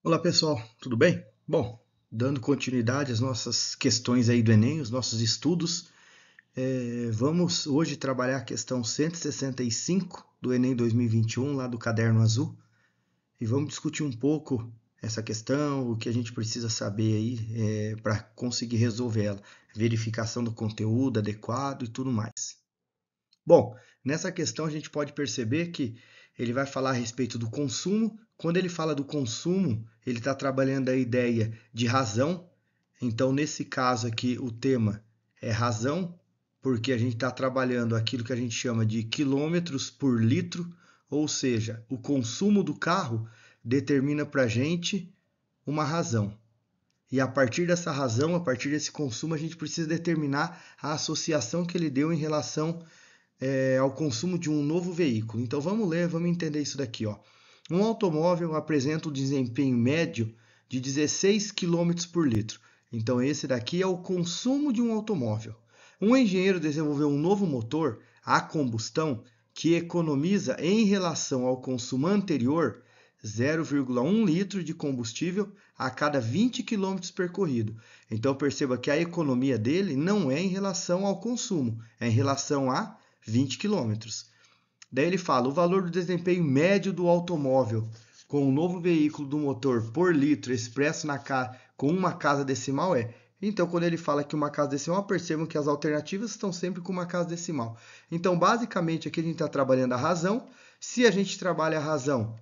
Olá pessoal, tudo bem? Bom, dando continuidade às nossas questões aí do Enem, os nossos estudos, vamos hoje trabalhar a questão 165 do Enem 2021, lá do Caderno Azul, e vamos discutir um pouco essa questão, o que a gente precisa saber aí para conseguir resolver ela, verificação do conteúdo adequado e tudo mais. Bom, nessa questão a gente pode perceber que ele vai falar a respeito do consumo. Quando ele fala do consumo, ele está trabalhando a ideia de razão. Então, nesse caso aqui, o tema é razão, porque a gente está trabalhando aquilo que a gente chama de quilômetros por litro, ou seja, o consumo do carro determina para a gente uma razão. E a partir dessa razão, a partir desse consumo, a gente precisa determinar a associação que ele deu em relação ao consumo de um novo veículo. Então vamos ler, vamos entender isso daqui. Ó. Um automóvel apresenta um desempenho médio de 16 km por litro. Então esse daqui é o consumo de um automóvel. Um engenheiro desenvolveu um novo motor a combustão que economiza em relação ao consumo anterior 0,1 litro de combustível a cada 20 km percorrido. Então perceba que a economia dele não é em relação ao consumo, é em relação a 20 quilômetros. Daí ele fala, o valor do desempenho médio do automóvel com o novo veículo do motor por litro expresso com uma casa decimal é. Então, quando ele fala que uma casa decimal, percebam que as alternativas estão sempre com uma casa decimal. Então, basicamente, aqui a gente está trabalhando a razão. Se a gente trabalha a razão,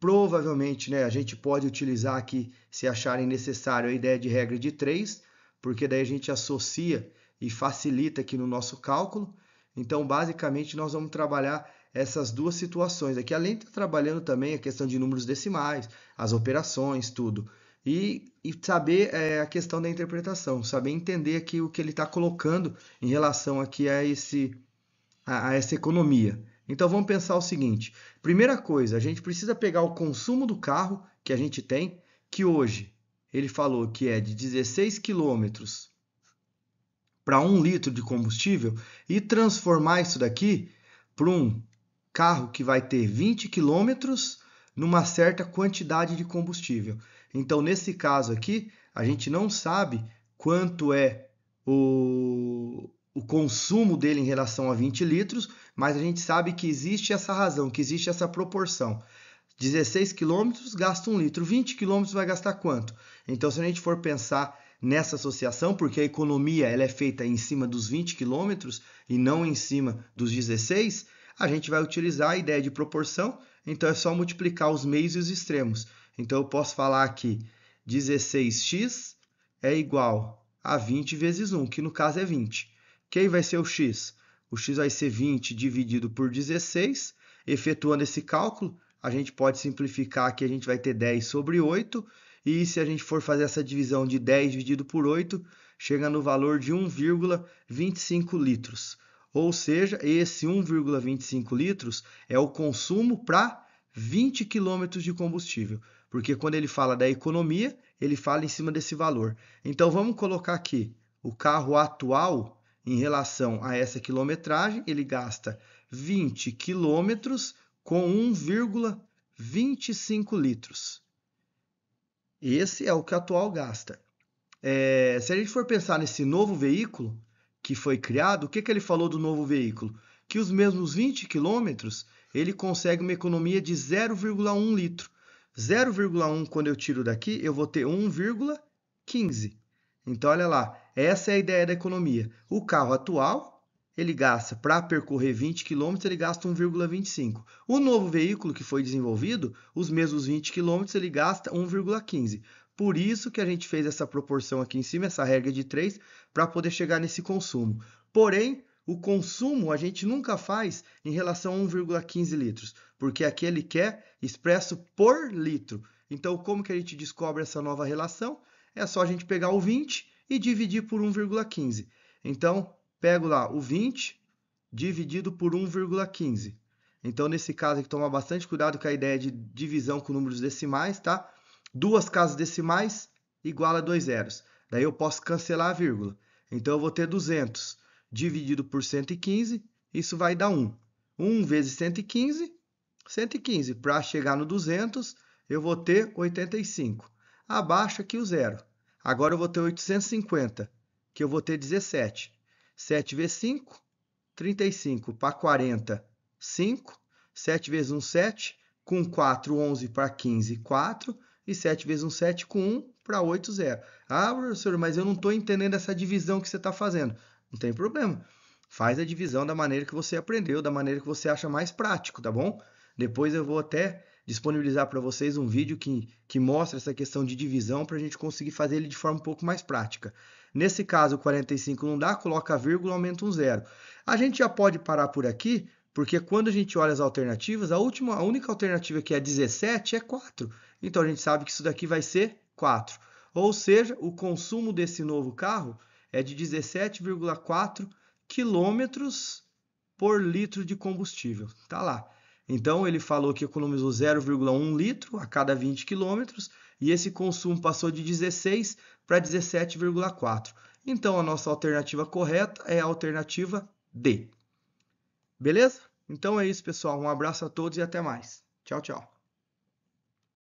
provavelmente, né, a gente pode utilizar aqui, se acharem necessário, a ideia de regra de 3, porque daí a gente associa e facilita aqui no nosso cálculo. Então, basicamente, nós vamos trabalhar essas duas situações aqui, além de estar trabalhando também a questão de números decimais, as operações, tudo. E saber a questão da interpretação, saber entender aqui o que ele está colocando em relação aqui a essa economia. Então vamos pensar o seguinte: primeira coisa, a gente precisa pegar o consumo do carro que a gente tem, que hoje ele falou que é de 16 quilômetros para 1 litro de combustível, e transformar isso daqui para um carro que vai ter 20 quilômetros numa certa quantidade de combustível. Então, nesse caso aqui, a gente não sabe quanto é o consumo dele em relação a 20 litros, mas a gente sabe que existe essa razão, que existe essa proporção. 16 quilômetros gasta 1 litro, 20 quilômetros vai gastar quanto? Então, se a gente for pensar nessa associação, porque a economia ela é feita em cima dos 20 quilômetros e não em cima dos 16, a gente vai utilizar a ideia de proporção, então é só multiplicar os meios e os extremos. Então, eu posso falar que 16x é igual a 20 vezes 1, que no caso é 20. Quem vai ser o x? O x vai ser 20 dividido por 16. Efetuando esse cálculo, a gente pode simplificar que a gente vai ter 10 sobre 8. E se a gente for fazer essa divisão de 10 dividido por 8, chega no valor de 1,25 litros. Ou seja, esse 1,25 litros é o consumo para 20 quilômetros de combustível. Porque quando ele fala da economia, ele fala em cima desse valor. Então vamos colocar aqui o carro atual em relação a essa quilometragem, ele gasta 20 quilômetros com 1,25 litros. Esse é o que o atual gasta. Se a gente for pensar nesse novo veículo que foi criado, o que ele falou do novo veículo? Que os mesmos 20 quilômetros ele consegue uma economia de 0,1 litro. 0,1 quando eu tiro daqui, eu vou ter 1,15. Então, olha lá, essa é a ideia da economia. O carro atual, ele gasta, para percorrer 20 quilômetros, ele gasta 1,25. O novo veículo que foi desenvolvido, os mesmos 20 quilômetros, ele gasta 1,15. Por isso que a gente fez essa proporção aqui em cima, essa regra de 3, para poder chegar nesse consumo. Porém, o consumo a gente nunca faz em relação a 1,15 litros, porque aqui ele quer expresso por litro. Então, como que a gente descobre essa nova relação? É só a gente pegar o 20 e dividir por 1,15. Então, pego lá o 20 dividido por 1,15. Então, nesse caso, aqui, tomar bastante cuidado com a ideia de divisão com números decimais, tá? Duas casas decimais igual a 2 zeros. Daí eu posso cancelar a vírgula. Então, eu vou ter 200 dividido por 115, isso vai dar 1. 1 vezes 115, 115. Para chegar no 200, eu vou ter 85. Abaixo aqui o zero. Agora eu vou ter 850, que eu vou ter 17. 7 vezes 5, 35 para 40, 5. 7 vezes 1, 7. Com 4, 11 para 15, 4. E 7 vezes 1, 7. Com 1 para 8, 0. Ah, professor, mas eu não estou entendendo essa divisão que você está fazendo. Não tem problema. Faz a divisão da maneira que você aprendeu, da maneira que você acha mais prático, tá bom? Depois eu vou até disponibilizar para vocês um vídeo que mostra essa questão de divisão para a gente conseguir fazer ele de forma um pouco mais prática. Nesse caso, 45 não dá, coloca a vírgula, aumenta um zero. A gente já pode parar por aqui, porque quando a gente olha as alternativas, a única alternativa que é 17 é 4. Então a gente sabe que isso daqui vai ser 4. Ou seja, o consumo desse novo carro é de 17,4 quilômetros por litro de combustível. Tá lá. Então ele falou que economizou 0,1 litro a cada 20 quilômetros e esse consumo passou de 16 para 17,4. Então a nossa alternativa correta é a alternativa D. Beleza? Então é isso, pessoal. Um abraço a todos e até mais. Tchau, tchau.